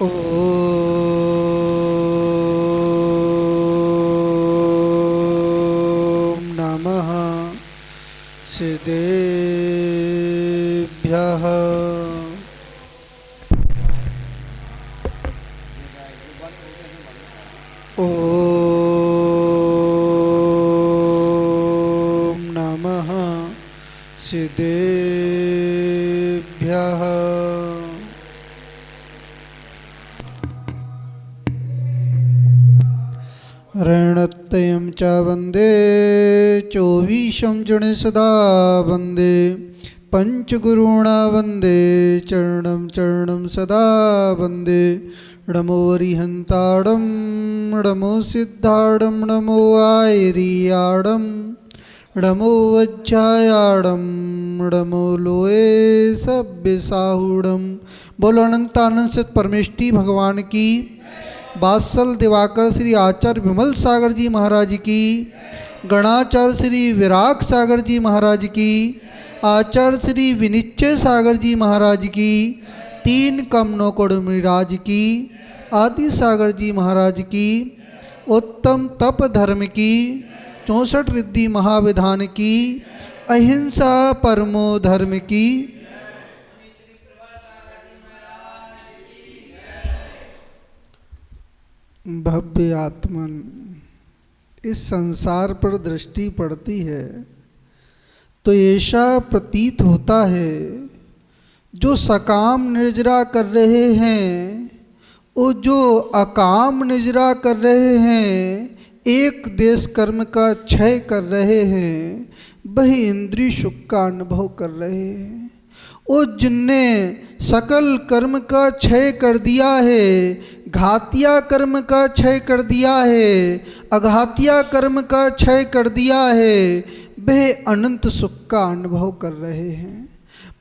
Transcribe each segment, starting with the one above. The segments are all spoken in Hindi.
ॐ नमः सिद्धेभ्यः। ॐ नमः सिद्धेभ्यः। ऋणत्यं च वन्दे चौवीशं जन सदा वन्दे पंचगुरुणा वन्दे चरणं चरणं सदा वन्दे। नमो अरिहन्ताडं नमो सिद्धाडं नमो आयरियाडं नमो वज्जायाडं नमो लोए सभ्यसाहुडं। बोलो अनंतानंद सत परमेष्टि भगवान की। बात्सल दिवाकर श्री आचार्य विमल सागर जी महाराज की। गणाचार्य श्री विराग सागर जी महाराज की। आचार्य श्री विनिश्चय सागर जी महाराज की। तीन कमनों कोडमिराज की। आदि सागर जी महाराज की। उत्तम तप धर्म की। 64 रिद्धि महाविधान की। अहिंसा परमो धर्म की। भव्य आत्मन। इस संसार पर दृष्टि पड़ती है तो ऐसा प्रतीत होता है जो सकाम निर्जरा कर रहे हैं वो जो अकाम निर्जरा कर रहे हैं, एक देश कर्म का क्षय कर रहे हैं, वही इंद्रिय सुख का अनुभव कर रहे हैं। वो जिनने सकल कर्म का क्षय कर दिया है, घातिया कर्म का क्षय कर दिया है, अघातिया कर्म का क्षय कर दिया है, वह अनंत सुख का अनुभव कर रहे हैं।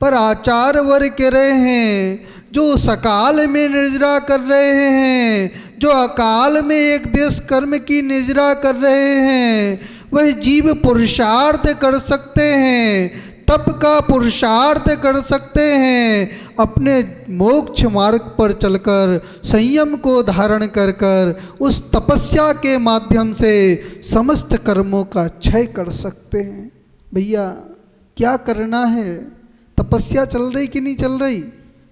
पर आचार्य वर्ग कह रहे हैं जो सकाल में निर्जरा कर रहे हैं, जो अकाल में एक देश कर्म की निर्जरा कर रहे हैं, वह जीव पुरुषार्थ कर सकते हैं, तप का पुरुषार्थ कर सकते हैं, अपने मोक्ष मार्ग पर चलकर संयम को धारण कर कर उस तपस्या के माध्यम से समस्त कर्मों का क्षय कर सकते हैं। भैया क्या करना है? तपस्या चल रही कि नहीं चल रही?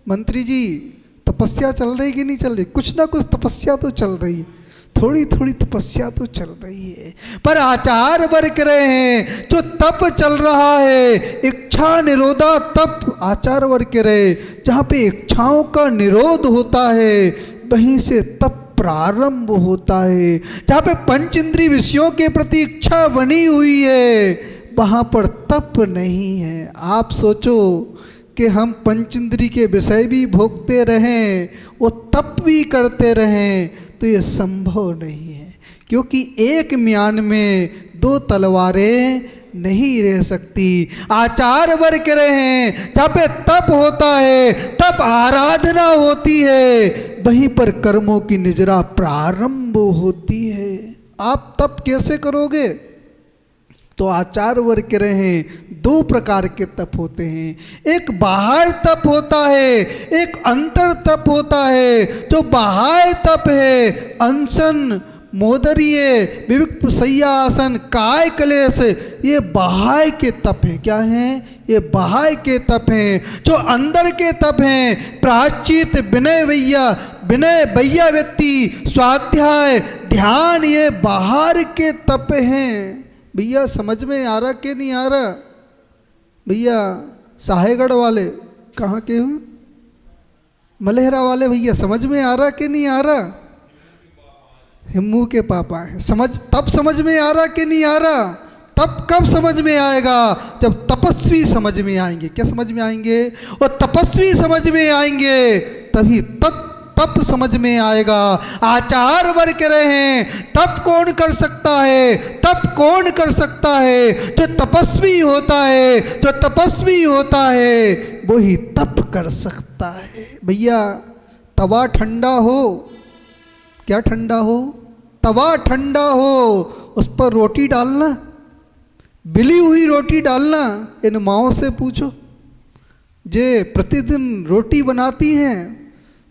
मंत्री जी तपस्या चल रही कि नहीं चल रही? कुछ ना कुछ तपस्या तो चल रही है, थोड़ी थोड़ी तपस्या तो चल रही है। पर आचार्य वर्ग रहे हैं जो तप चल रहा है, इच्छा निरोधा तप आचार्य वर्ग रहे, जहाँ पे इच्छाओं का निरोध होता है वहीं से तप प्रारंभ होता है। जहाँ पे पंच इंद्रिय विषयों के प्रति इच्छा बनी हुई है वहाँ पर तप नहीं है। आप सोचो कि हम पंच इंद्रिय के विषय भी भोगते रहें, वो तप भी करते रहें, तो ये संभव नहीं है, क्योंकि एक म्यान में दो तलवारें नहीं रह सकती। आचार्य वर्ग कह रहे हैं जहाँ पे तप होता है, तप आराधना होती है, वहीं पर कर्मों की निजरा प्रारंभ होती है। आप तप कैसे करोगे? तो आचार्य वर्ग कह रहे हैं दो प्रकार के तप होते हैं। एक बाह्य तप होता है, एक अंतर तप होता है। जो बाह्य तप है, अनशन, मोदरिये, विविक्त शय्यासन, काय कलेश, ये बाह्य के तप हैं। क्या हैं? ये बाह्य के तप हैं। जो अंदर के तप हैं, प्रायश्चित, विनय वैया व्यक्ति, स्वाध्याय, ध्यान, ये बाहर के तप हैं। भैया समझ में आ रहा कि नहीं आ रहा? भैया साहेगढ़ वाले कहाँ के हो? मलेहरा वाले भैया समझ में आ रहा कि नहीं आ रहा? हिम्मू के पापा हैं। तब समझ में आ रहा कि नहीं आ रहा? तब कब समझ में आएगा? जब तपस्वी समझ में आएंगे। क्या समझ में आएंगे? और तपस्वी समझ में आएंगे तभी तप समझ में आएगा। आचार्य वर्ग कह रहे हैं तप कौन कर सकता है? तप कौन कर सकता है? जो तपस्वी होता है, जो तपस्वी होता है वही तप कर सकता है। भैया तवा ठंडा हो, क्या ठंडा हो? तवा ठंडा हो, उस पर रोटी डालना, बिली हुई रोटी डालना। इन माओं से पूछो जे प्रतिदिन रोटी बनाती हैं,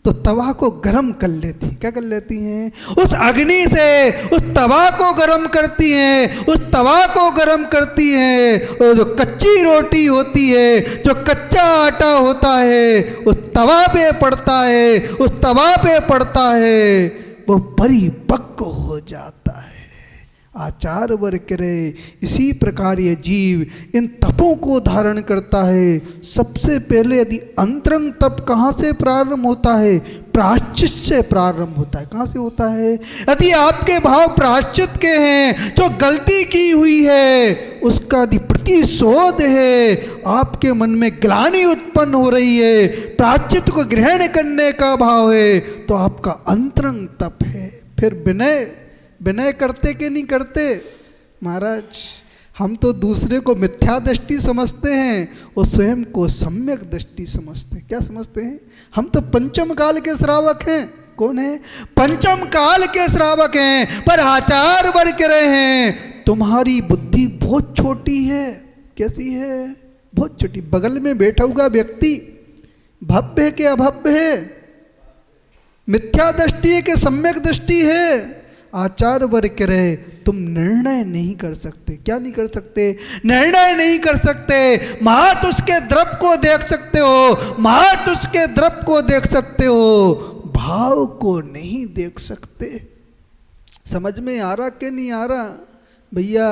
तो तवा को गर्म कर लेती। क्या कर लेती हैं? उस अग्नि से उस तवा को गर्म करती हैं, उस तवा को गर्म करती हैं। और जो कच्ची रोटी होती है, जो कच्चा आटा होता है, उस तवा पे पड़ता है, उस तवा पे पड़ता है, वो परिपक्व हो जाता है। आचार वर करे। इसी प्रकार ये जीव इन तपों को धारण करता है। सबसे पहले यदि अंतरंग तप कहाँ से प्रारंभ होता है? प्रायश्चित से प्रारंभ होता है। कहाँ से होता है? यदि आपके भाव प्रायश्चित के हैं, जो गलती की हुई है उसका यदि प्रतिशोध है, आपके मन में ग्लानि उत्पन्न हो रही है, प्रायश्चित को ग्रहण करने का भाव है, तो आपका अंतरंग तप है। फिर विनय करते कि नहीं करते? महाराज, हम तो दूसरे को मिथ्या दृष्टि समझते हैं और स्वयं को सम्यक दृष्टि समझते हैं। क्या समझते हैं? हम तो पंचम काल के श्रावक हैं। कौन है? पंचम काल के श्रावक हैं। पर आचार वर के रहे हैं, तुम्हारी बुद्धि बहुत छोटी है। कैसी है? बहुत छोटी। बगल में बैठा हुआ व्यक्ति भव्य है कि अभव्य है? मिथ्या दृष्टि है कि सम्यक दृष्टि है? आचार वर के रहे, तुम निर्णय नहीं कर सकते। क्या नहीं कर सकते? निर्णय नहीं कर सकते। महत उसके द्रव को देख सकते हो, महत उसके द्रव को देख सकते हो, भाव को नहीं देख सकते। समझ में आ रहा कि नहीं आ रहा? भैया,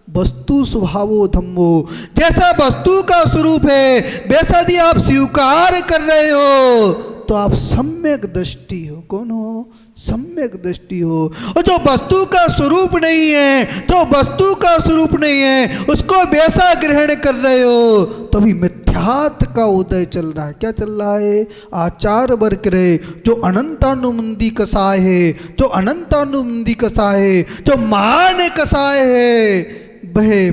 वस्तु स्वभावो धम्मो, जैसा वस्तु का स्वरूप है वैसा यदि आप स्वीकार कर रहे हो तो आप सम्यक दृष्टि हो। कौन हो? सम्यक दृष्टि हो। और जो वस्तु का स्वरूप नहीं है, जो वस्तु का स्वरूप नहीं है, उसको वैसा ग्रहण कर रहे हो तो भी मिथ्यात्व का उदय चल रहा है। क्या चल रहा है? आचार वर्ग रहे। जो अनंतानुबंधी कसाय है, जो अनंतानुबंधी कसाय है, जो मान कसाय है, वह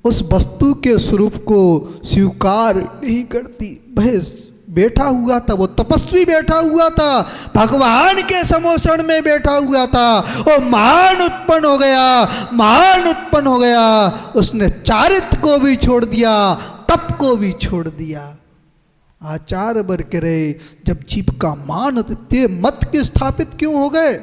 उस वस्तु के स्वरूप को स्वीकार नहीं करती। वह बैठा हुआ था, वो तपस्वी बैठा हुआ था, भगवान के समोषण में बैठा हुआ था, और मान उत्पन्न हो गया, मान उत्पन्न हो गया। उसने चारित्र को भी छोड़ दिया, तप को भी छोड़ दिया। आचार वर के रहे। जब जीव का मान ते मत के स्थापित क्यों हो गए?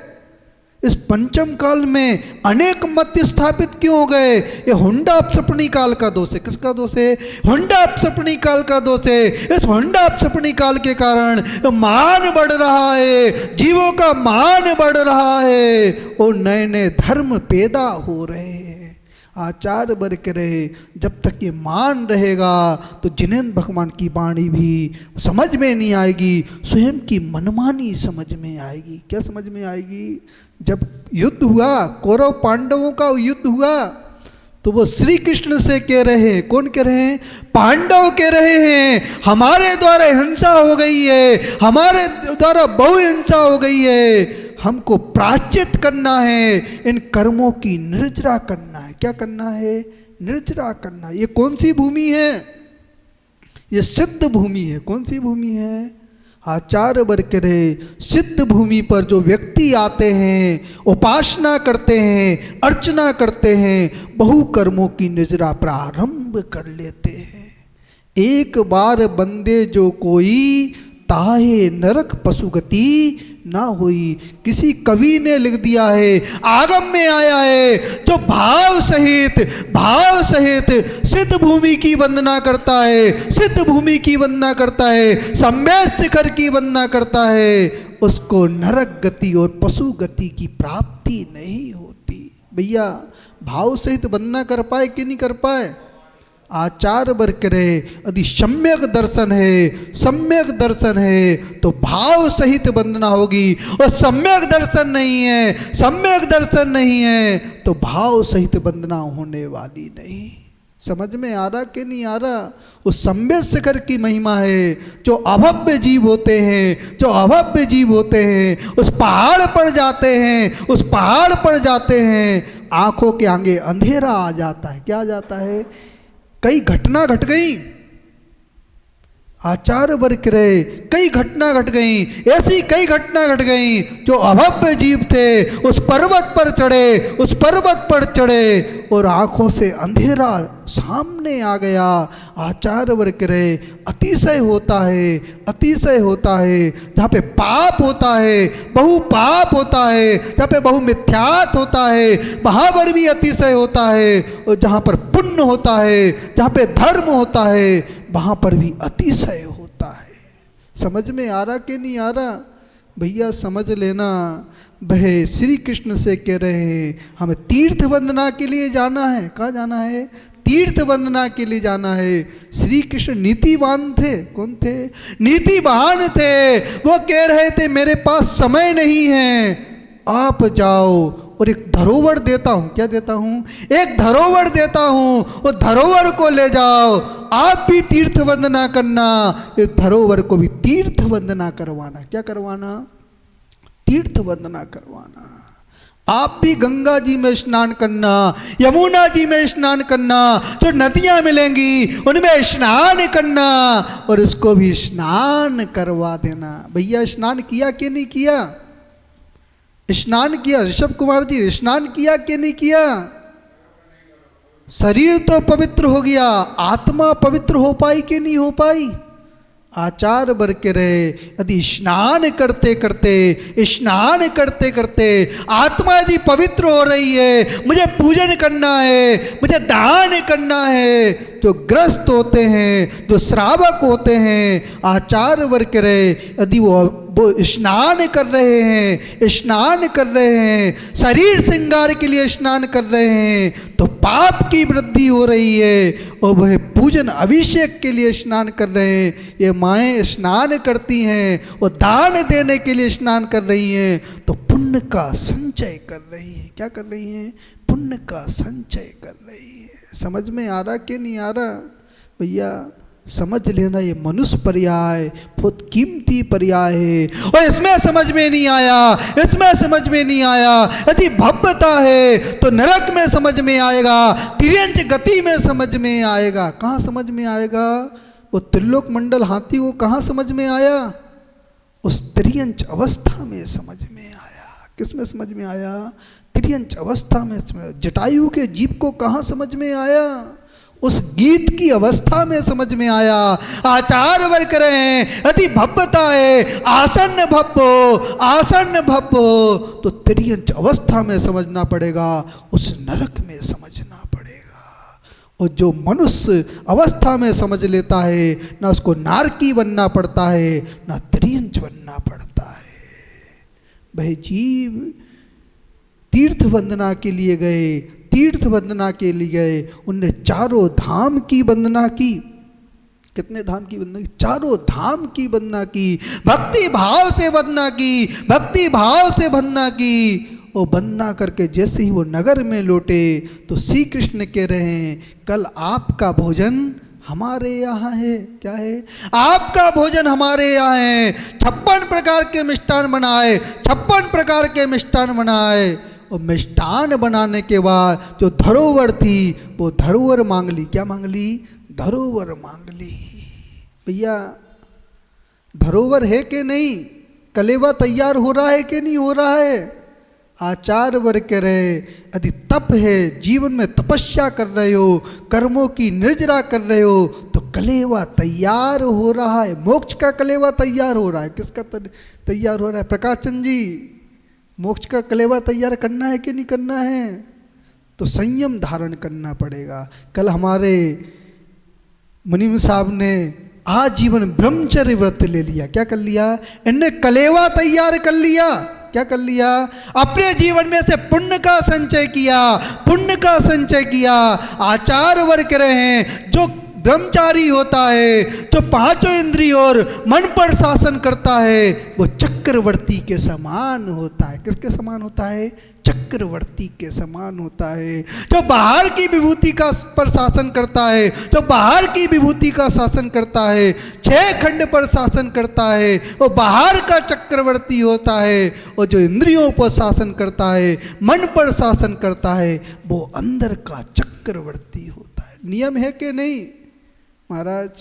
इस पंचम काल में अनेक मत स्थापित क्यों हो गए? ये हुंडा अपसपनी काल का दोष है। किसका दोष है? हुंडा अपसपनी काल का दोष है। इस हुंडा अपसपनी काल के कारण मान बढ़ रहा है, जीवों का मान बढ़ रहा है और नए नए धर्म पैदा हो रहे हैं। आचार वर के रहे। जब तक ये मान रहेगा तो जिनेन्द्र भगवान की वाणी भी समझ में नहीं आएगी, स्वयं की मनमानी समझ में आएगी। क्या समझ में आएगी? जब युद्ध हुआ, कौरव पांडवों का युद्ध हुआ, तो वो श्री कृष्ण से कह रहे हैं। कौन कह रहे हैं? पांडव कह रहे हैं, हमारे द्वारा हिंसा हो गई है, हमारे द्वारा बहु हिंसा हो गई है, हमको प्रायश्चित करना है, इन कर्मों की निर्जरा करना है। क्या करना है? निर्जरा करना। ये कौन सी भूमि है? ये सिद्ध भूमि है। कौन सी भूमि है? आचार वर के रहे। सिद्ध भूमि पर जो व्यक्ति आते हैं, उपासना करते हैं, अर्चना करते हैं, बहु कर्मों की निर्जरा प्रारंभ कर लेते हैं। एक बार बंदे जो कोई, ताहे नरक पशुगति ना हुई। किसी कवि ने लिख दिया है, आगम में आया है, जो भाव सहित सिद्ध भूमि की वंदना करता है, सिद्ध भूमि की वंदना करता है, सम्यक शिखर की वंदना करता है, उसको नरक गति और पशु गति की प्राप्ति नहीं होती। भैया, भाव सहित वंदना कर पाए कि नहीं कर पाए? आचार वर करे। यदि सम्यक दर्शन है तो भाव सहित वंदना होगी, और सम्यक दर्शन नहीं है तो भाव सहित वंदना होने वाली नहीं। समझ में आ रहा कि नहीं आ रहा? उस सम्यक शिखर की महिमा है। जो अभव्य जीव होते हैं, उस पहाड़ पर जाते हैं, आंखों के आगे अंधेरा आ जाता है। क्या आ जाता है? कई घटना घट गई। आचार वर के रहे। कई घटना घट गई, ऐसी कई घटना घट गई। जो अभव्य जीव थे उस पर्वत पर चढ़े, और आँखों से अंधेरा सामने आ गया। आचार्य वर्ग कह रहे अतिशय होता है, अतिशय होता है। जहाँ पे पाप होता है, बहु पाप होता है, जहाँ पे बहु मिथ्यात होता है, वहाँ पर भी अतिशय होता है। और जहाँ पर पुण्य होता है, जहाँ पे धर्म होता है, वहाँ पर भी अतिशय होता है। समझ में आ रहा कि नहीं आ रहा? भैया समझ लेना। वह श्री कृष्ण से कह रहे हैं हमें तीर्थ वंदना के लिए जाना है। कहाँ जाना है? तीर्थ वंदना के लिए जाना है। श्री कृष्ण नीतिवान थे। कौन थे? नीतिवान थे। वो कह रहे थे मेरे पास समय नहीं है, आप जाओ और एक धरोहर देता हूँ। क्या देता हूँ? एक धरोहर देता हूँ, वो धरोहर को ले जाओ, आप भी तीर्थ वंदना करना। इस धरोहर को भी तीर्थ वंदना करवाना। क्या करवाना? तीर्थ वंदना करवाना। आप भी गंगा जी में स्नान करना, यमुना जी में स्नान करना, जो नदियां मिलेंगी उनमें स्नान करना और इसको भी स्नान करवा देना। भैया स्नान किया कि नहीं किया? स्नान किया। ऋषभ कुमार जी स्नान किया कि नहीं किया? शरीर तो पवित्र हो गया, आत्मा पवित्र हो पाई कि नहीं हो पाई? आचार्य वर्ग के रहे यदि स्नान करते करते आत्मा यदि पवित्र हो रही है, मुझे पूजन करना है, मुझे दान करना है, जो ग्रस्त होते हैं, जो श्रावक होते हैं, आचार्य वर्ग के रहे यदि वो स्नान कर रहे हैं, शरीर श्रृंगार के लिए स्नान कर रहे हैं, तो पाप की वृद्धि हो रही है। और वह पूजन अभिषेक के लिए स्नान कर रहे हैं। ये माएँ स्नान करती हैं और दान देने के लिए स्नान कर रही हैं, तो पुण्य का संचय कर रही हैं। क्या कर रही हैं? पुण्य का संचय कर रही है। समझ में आ रहा कि नहीं आ रहा? भैया समझ लेना, ये मनुष्य पर्याय बहुत कीमती पर्याय है। और इसमें समझ में नहीं आया, यदि भव्यता है तो नरक में समझ में आएगा, तिर्यंच गति में समझ में आएगा। कहाँ समझ में आएगा? वो त्रिलोक मंडल हाथी वो कहाँ समझ में आया? उस तिर्यंच अवस्था में समझ में आया। किस में समझ में आया? तिर्यंच अवस्था में। जटायु के जीव को कहाँ समझ में आया? उस गीत की अवस्था में समझ में आया। आचार्य वर्ग रहे हैं यदि भव्यता है, आसन्न भप्पो, तो तिर्यंच अवस्था में समझना पड़ेगा, उस नरक में समझना पड़ेगा। और जो मनुष्य अवस्था में समझ लेता है, ना उसको नारकी बनना पड़ता है, ना तिर्यंच बनना पड़ता है। वह जीव तीर्थ वंदना के लिए गए, उनने चारों धाम की वंदना की। कितने धाम की वंदना की? चारों धाम की वंदना की, भक्ति भाव से वंदना की। और वंदना करके जैसे ही वो नगर में लौटे तो श्री कृष्ण कह रहे हैं कल आपका भोजन हमारे यहाँ है। क्या है? आपका भोजन हमारे यहाँ है। 56 प्रकार के मिष्टान बनाए। और मिष्टान बनाने के बाद जो धरोहर थी वो धरोहर मांग ली। क्या मांग ली? धरोहर मांग ली। भैया धरोहर है कि नहीं? कलेवा तैयार हो रहा है कि नहीं हो रहा है? आचार्य वर्ग कह रहे यदि तप है, जीवन में तपस्या कर रहे हो, कर्मों की निर्जरा कर रहे हो, तो कलेवा तैयार हो रहा है। मोक्ष का कलेवा तैयार हो रहा है। किसका तैयार हो रहा है? प्रकाश चंद जी, मोक्ष का कलेवा तैयार करना है कि नहीं करना है? तो संयम धारण करना पड़ेगा। कल हमारे मुनीम साहब ने आजीवन ब्रह्मचर्य व्रत ले लिया। क्या कर लिया? इनने कलेवा तैयार कर लिया। क्या कर लिया? अपने जीवन में से पुण्य का संचय किया। आचार्य वर्ग कह रहे हैं जो ब्रह्मचारी होता है, जो पांचों इंद्रिय और मन पर शासन करता है, वो चक्रवर्ती के समान होता है। किसके समान होता है? चक्रवर्ती के समान होता है। जो बाहर की विभूति का पर शासन करता है, 6 खंड पर शासन करता है, वो बाहर का चक्रवर्ती होता है। और जो इंद्रियों पर शासन करता है, मन पर शासन करता है, वो अंदर का चक्रवर्ती होता है। नियम है कि नहीं महाराज?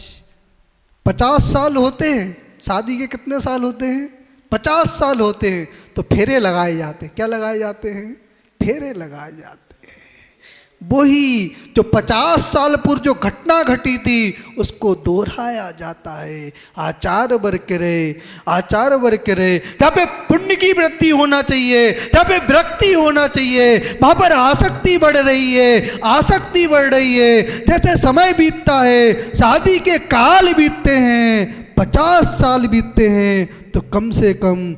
50 साल होते हैं शादी के। कितने साल होते हैं? 50 साल होते हैं तो फेरे लगाए जाते हैं। क्या लगाए जाते हैं? फेरे लगाए जाते हैं। वही जो 50 साल पूर्व जो घटना घटी थी उसको दोहराया जाता है। आचार वर करे, आचार वर करे। जहाँ पे पुण्य की वृद्धि होना चाहिए, जहाँ पे विरक्ति होना चाहिए, वहाँ पर आसक्ति बढ़ रही है, आसक्ति बढ़ रही है। जैसे समय बीतता है, शादी के काल बीतते हैं, 50 साल बीतते हैं, तो कम से कम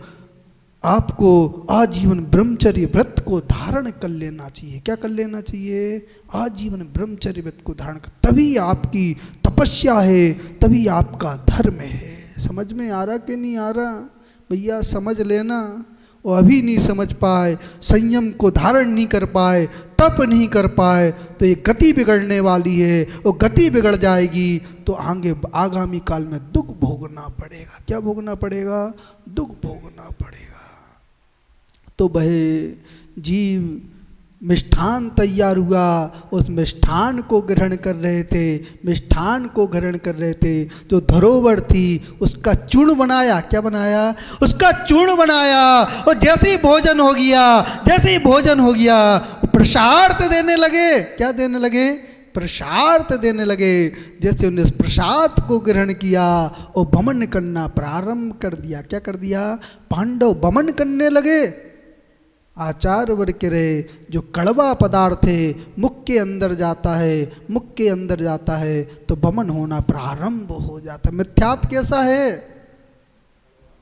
आपको आजीवन ब्रह्मचर्य व्रत को धारण कर लेना चाहिए। क्या कर लेना चाहिए? आजीवन ब्रह्मचर्य व्रत को धारण कर, तभी आपकी तपस्या है, तभी आपका धर्म है। समझ में आ रहा कि नहीं आ रहा? भैया समझ लेना। और अभी नहीं समझ पाए, संयम को धारण नहीं कर पाए, तप नहीं कर पाए, तो ये गति बिगड़ने वाली है। और गति बिगड़ जाएगी तो आगे आगामी काल में दुख भोगना पड़ेगा। क्या भोगना पड़ेगा? दुख भोगना पड़ेगा। तो वह जीव मिष्ठान तैयार हुआ, उस मिष्ठान को ग्रहण कर रहे थे, मिष्ठान को ग्रहण कर रहे थे। जो धरोवर थी उसका चूर्ण बनाया। क्या बनाया? उसका चूर्ण बनाया। और जैसे ही भोजन हो गया, जैसे ही भोजन हो गया, प्रसाद देने लगे। क्या देने लगे? प्रसाद देने लगे। जैसे उन्हें प्रसाद को ग्रहण किया और वमन करना प्रारंभ कर दिया। क्या कर दिया? पांडव वमन करने लगे। आचार वर्ग के रहे, जो कड़वा पदार्थ है मुख के अंदर जाता है, मुख के अंदर जाता है तो वमन होना प्रारंभ हो जाता है। मिथ्यात कैसा है?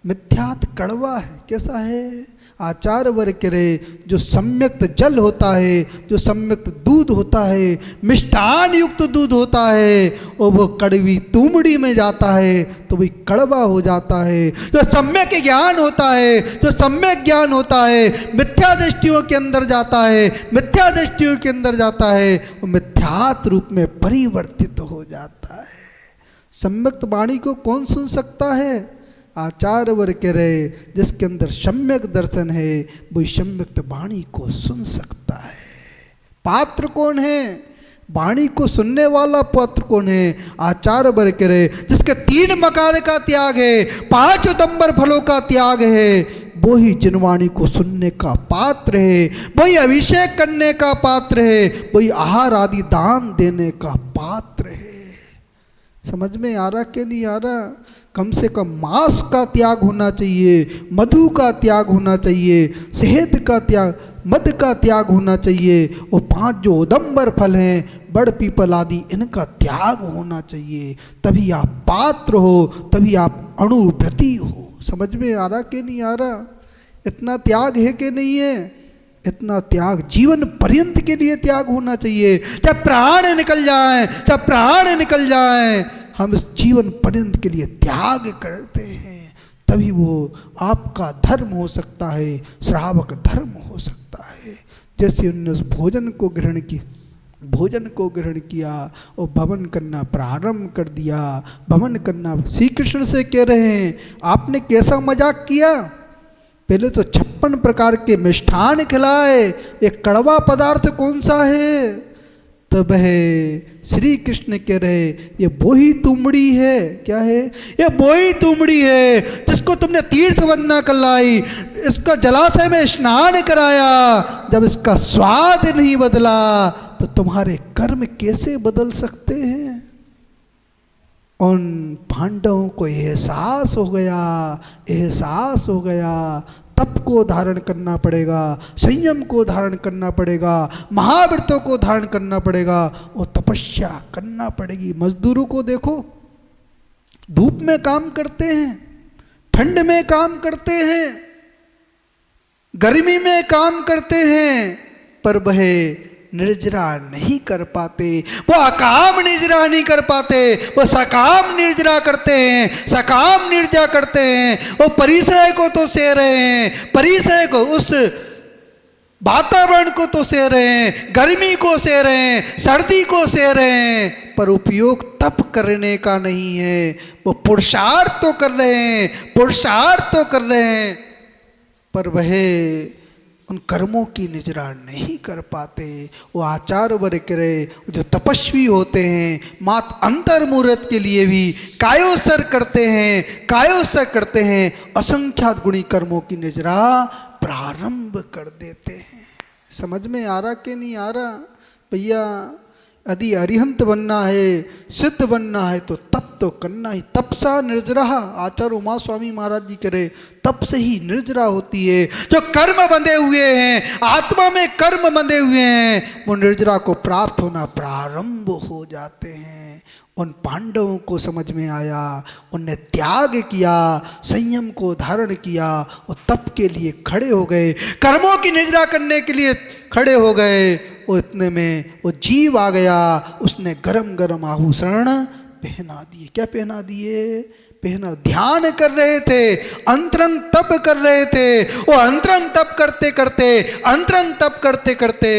मिथ्यात कड़वा है। कैसा है? आचार वर्ग के रहे, जो सम्यक्त जल होता है, जो सम्यक्त दूध होता है, मिष्ठान युक्त दूध होता है, और वो कड़वी तुमड़ी में जाता है तो वही कड़वा हो जाता है। जो सम्यक ज्ञान होता है, जो सम्यक ज्ञान होता है, मिथ्या दृष्टियों के अंदर जाता है, मिथ्या दृष्टियों के अंदर जाता है, वो मिथ्यात रूप में परिवर्तित हो जाता है। सम्यक्त वाणी को कौन सुन सकता है? आचार वर्ग के रहे, जिसके अंदर सम्यक दर्शन है वही सम्यक वाणी को सुन सकता है। पात्र कौन है? वाणी को सुनने वाला पात्र कौन है? आचार वर्ग के रहे, जिसके 3 मकार का त्याग है, 5 उदंबर फलों का त्याग है, वो ही जिनवाणी को सुनने का पात्र है, वही अभिषेक करने का पात्र है, वही आहार आदि दान देने का पात्र है। समझ में आ रहा कि नहीं आ रहा? कम से कम मांस का त्याग होना चाहिए, मधु का त्याग होना चाहिए, शहद का त्याग, मद का त्याग होना चाहिए, और 5 जो उदंबर फल हैं, बड़ पीपल आदि, इनका त्याग होना चाहिए। तभी आप पात्र हो, तभी आप अणुव्रती हो। समझ में आ रहा कि नहीं आ रहा? इतना त्याग है कि नहीं है? इतना त्याग जीवन पर्यंत के लिए त्याग होना चाहिए। चाहे प्राण निकल जाए, चाहे प्राण निकल जाए, हम इस जीवन पर्यंत के लिए त्याग करते हैं, तभी वो आपका धर्म हो सकता है, श्रावक धर्म हो सकता है। जैसे उन्होंने उस भोजन को ग्रहण किया, भोजन को ग्रहण किया और भवन करना प्रारंभ कर दिया। भवन करना श्री कृष्ण से कह रहे हैं, आपने कैसा मजाक किया? पहले तो 56 प्रकार के मिष्ठान खिलाए, एक कड़वा पदार्थ कौन सा है? तब है श्री कृष्ण कह रहे, ये वही तुमड़ी है। क्या है? ये वही तुमड़ी है जिसको तुमने तीर्थ वंदना करलाई, इसका जलाशय में स्नान कराया। जब इसका स्वाद नहीं बदला तो तुम्हारे कर्म कैसे बदल सकते हैं? उन पांडवों को एहसास हो गया, एहसास हो गया। तप को धारण करना पड़ेगा, संयम को धारण करना पड़ेगा, महाव्रतों को धारण करना पड़ेगा और तपस्या करना पड़ेगी। मजदूरों को देखो, धूप में काम करते हैं, ठंड में काम करते हैं, गर्मी में काम करते हैं, पर वह निर्जरा नहीं कर पाते। वो अकाम निर्जरा नहीं कर पाते, वो सकाम निर्जरा करते हैं, सकाम निर्जरा करते हैं। वो परिसर को तो सह रहे हैं, परिसर को, उस वातावरण को तो सह रहे हैं, गर्मी को सह रहे हैं, सर्दी को सह रहे हैं, पर उपयोग तप करने का नहीं है। वो पुरुषार्थ तो कर रहे हैं, पुरुषार्थ तो कर रहे हैं, पर वह उन कर्मों की निजरा नहीं कर पाते। वो आचार वर्ग करे, जो तपस्वी होते हैं, मात अंतर मुहूर्त के लिए भी कायोत्सर करते हैं, कायोत्सर करते हैं, असंख्यात गुणी कर्मों की निजरा प्रारंभ कर देते हैं। समझ में आ रहा कि नहीं आ रहा? भैया यदि अरिहंत बनना है, सिद्ध बनना है तो तप तो करना ही। तपसा निर्जरा, आचार्य उमा स्वामी महाराज जी करे, तप से ही निर्जरा होती है। जो कर्म बंधे हुए हैं, आत्मा में कर्म बंधे हुए हैं, वो निर्जरा को प्राप्त होना प्रारंभ हो जाते हैं। उन पांडवों को समझ में आया, उनने त्याग किया, संयम को धारण किया, वो तप के लिए खड़े हो गए, कर्मों की निजरा करने के लिए खड़े हो गए। वो इतने में वो जीव आ गया, उसने गरम गरम आभूषण पहना दिए। क्या पहना दिए? पहना। ध्यान कर रहे थे, अंतरंग तप कर रहे थे। वो अंतरंग तप करते करते, अंतरंग तप करते करते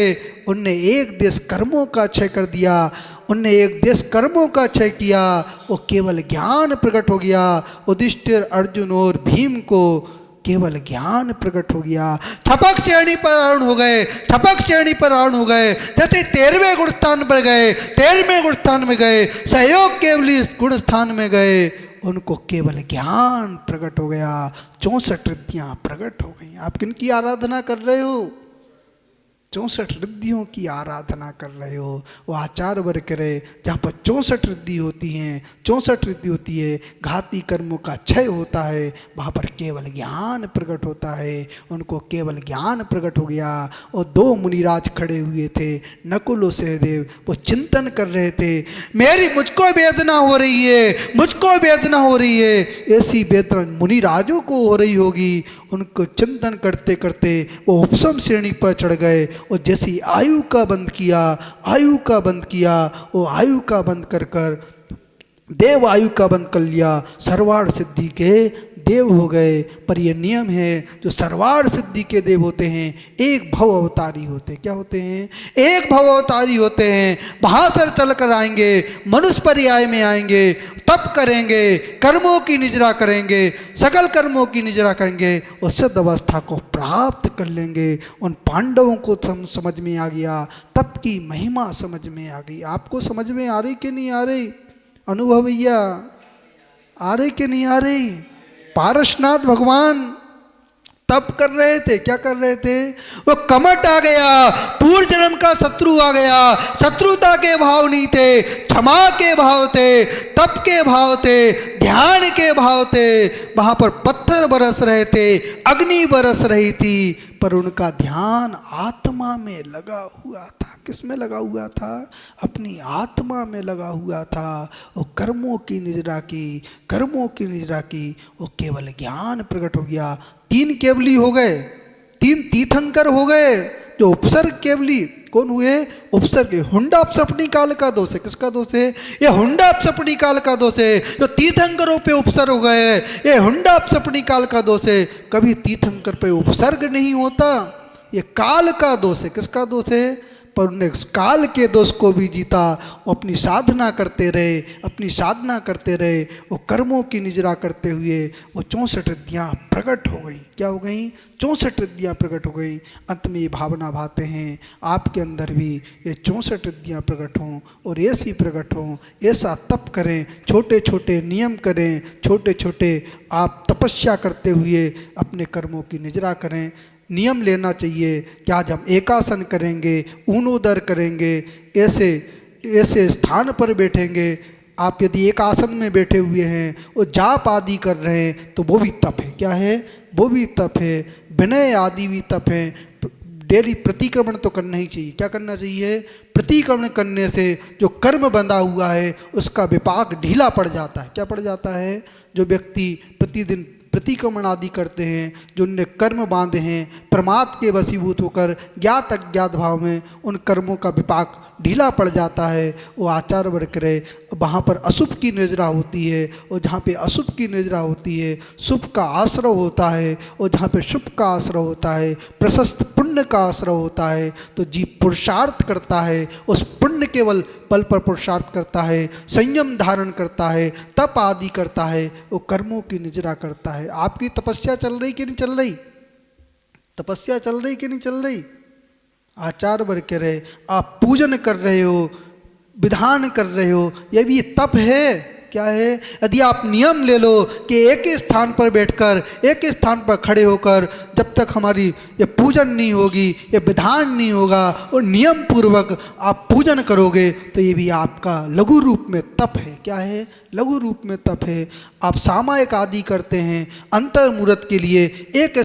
उनने एक देश कर्मों का क्षय कर दिया। उनने एक देश कर्मों का क्षय किया। वो केवल ज्ञान प्रकट हो गया। युधिष्ठिर, अर्जुन और भीम को केवल ज्ञान प्रकट हो गया। छपक श्रेणी पर आरूढ़ हो गए, छपक श्रेणी पर आरूढ़ हो गए। जैसे 13वें गुण स्थान पर गए, 13वें गुण स्थान में गए, सहयोग केवली गुण स्थान में गए, उनको केवल ज्ञान प्रकट हो गया। 64 रिद्धियां प्रकट हो गई। आप किन की आराधना कर रहे हो? 64 रिद्धियों की आराधना कर रहे हो। वो आचार वर्ग करे जहाँ पर 64 रिद्धि होती हैं, 64 रिद्धि होती है, घाती कर्मों का क्षय होता है, वहाँ पर केवल ज्ञान प्रकट होता है। उनको केवल ज्ञान प्रकट हो गया। और 2 मुनिराज खड़े हुए थे, नकुल और सहदेव। वो चिंतन कर रहे थे, मुझको वेदना हो रही है, मुझको वेदना हो रही है। ऐसी वेदना मुनिराजों को हो रही होगी। उनको चिंतन करते करते वो उपसम श्रेणी पर चढ़ गए। और जैसी आयु का बंद किया, आयु का बंद किया, वो आयु का बंद कर कर देव आयु का बंद कर लिया। सर्वार्थ सिद्धि के देव हो गए। पर यह नियम है, जो सर्वार्थ सिद्धि के देव होते हैं एक भव अवतारी होते हैं। क्या होते हैं? एक भव अवतारी होते हैं। बहादुर चल कर आएंगे, मनुष्य पर्याय में आएंगे, तप करेंगे, कर्मों की निजरा करेंगे, सकल कर्मों की निजरा करेंगे और सिद्ध अवस्था को प्राप्त कर लेंगे। उन पांडवों को समझ में आ गया, तप की महिमा समझ में आ गई। आपको समझ में आ रही कि नहीं आ रही? अनुभव भैया आ रही कि नहीं आ रही? पारसनाथ भगवान तप कर रहे थे। क्या कर रहे थे? वो कमट आ गया, पूर्व जन्म का शत्रु आ गया। शत्रुता के भाव नहीं थे, क्षमा के भाव थे, तप के भाव थे, ध्यान के भाव थे। वहां पर पत्थर बरस रहे थे, अग्नि बरस रही थी, पर उनका ध्यान आत्मा में लगा हुआ था। किस में लगा हुआ था? अपनी आत्मा में लगा हुआ था। वो कर्मों की निजरा की, कर्मों की निजरा की, वो केवल ज्ञान प्रकट हो गया। 3 केवली हो गए, 3 तीर्थंकर हो गए। जो उपसर्ग केवली कौन हुए? उपसर्ग। हुंडा अपसपनी काल का दोष है। किसका दोष है? ये हुंडा अपसपनी काल का दोष है। जो तीर्थंकरों पे उपसर्ग हो गए, ये हुंडा अपसपनी काल का दोष है। कभी तीर्थंकर पे उपसर्ग नहीं होता, ये काल का दोष है। किसका दोष है? पर उन्हें काल के दोष को भी जीता। वो अपनी साधना करते रहे, अपनी साधना करते रहे। वो कर्मों की निजरा करते हुए वो 64 रिद्धियाँ प्रकट हो गई। क्या हो गई? 64 रिद्धियाँ प्रकट हो गई। अंत में ये भावना भाते हैं आपके अंदर भी ये 64 रिद्धियाँ प्रकट हों और ऐसी प्रकट हों। ऐसा तप करें, छोटे छोटे नियम करें, छोटे छोटे आप तपस्या करते हुए अपने कर्मों की निजरा करें। नियम लेना चाहिए कि आज हम एकासन करेंगे, ऊनोदर करेंगे, ऐसे ऐसे स्थान पर बैठेंगे। आप यदि एक आसन में बैठे हुए हैं और जाप आदि कर रहे हैं तो वो भी तप है। क्या है? वो भी तप है। विनय आदि भी तप है। डेली प्रतिक्रमण तो करना ही चाहिए। क्या करना चाहिए? प्रतिक्रमण करने से जो कर्म बंधा हुआ है उसका विपाक ढीला पड़ जाता है। क्या पड़ जाता है? जो व्यक्ति प्रतिदिन प्रतिक्रमण आदि करते हैं, जो उनने कर्म बांधे हैं, प्रमाद के वशीभूत होकर ज्ञात अज्ञात भाव में उन कर्मों का विपाक ढीला पड़ जाता है। वो आचार वर्ग करे। वहाँ पर अशुभ की निजरा होती है और जहाँ पे अशुभ की निजरा होती है शुभ का आश्रय होता है, और जहाँ पे शुभ का आश्रय होता है प्रशस्त पुण्य का आश्रय होता है। तो जीव पुरुषार्थ करता है, उस पुण्य केवल बल पर पुरुषार्थ करता है, संयम धारण करता है, तप आदि करता है, वो कर्मों की निजरा करता है। आपकी तपस्या चल रही कि नहीं चल रही? तपस्या चल रही कि नहीं चल रही? आचार वर्ग कह रहे, आप पूजन कर रहे हो, विधान कर रहे हो, यह भी तप है। क्या है? यदि आप नियम ले लो कि एक ही स्थान पर बैठकर, एक ही स्थान पर खड़े होकर जब तक हमारी ये पूजन नहीं होगी, ये विधान नहीं होगा और नियम पूर्वक आप पूजन करोगे, तो ये भी आपका लघु रूप में तप है। क्या है? लघु रूप में तप है। आप सामायिक आदि करते हैं अंतर्मुहूर्त के लिए, एक